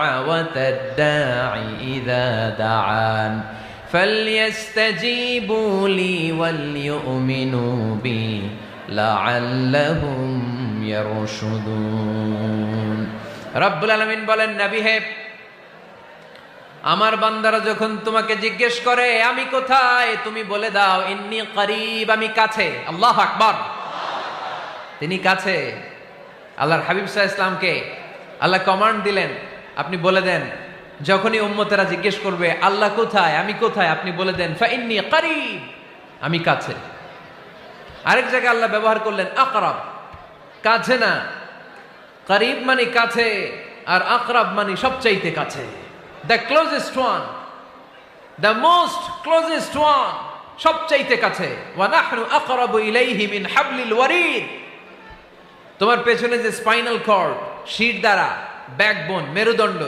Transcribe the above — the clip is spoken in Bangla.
দাওয়াতাদ দাঈ ইযা দাআন ফালইস্তাজীবু লি ওয়াল ইউমিনু বি লাআল্লাহুম ইয়ারশুদুন। রব্বুল আলামিন বলেন, নবী হে, আমার বান্দারা যখন তোমাকে জিজ্ঞেস করে আমি কোথায়, তুমি বলে দাও ইন্নী করিব, আমি কাছে। আল্লাহু আকবার, তিনি কাছে। আল্লাহর হাবিব সাল্লাল্লাহু আলাইহি ওয়াসাল্লামকে আল্লাহ কমান্ড দিলেন, আপনি বলে দেন যখনই উম্মতেরা জিজ্ঞেস করবে আল্লাহ কোথায়, আমি কোথায়, আপনি বলে দেন ফাইন্নী করিব, আমি কাছে। আরেক জায়গায় আল্লাহ ব্যবহার করলেন আকরাব, কাছে না। করিব মানে কাছে, আর আকরাব মানে সবচাইতে কাছে। The closest one, the most closest one, সবচাইতে কাছে। ওয়া নাহনু আকরাবু ইলাইহি মিন হাবলিল ওয়ারিদ। তোমার পেছনে যে স্পাইনাল কর্ড, শির দ্বারা, ব্যাকবোন, মেরুদণ্ড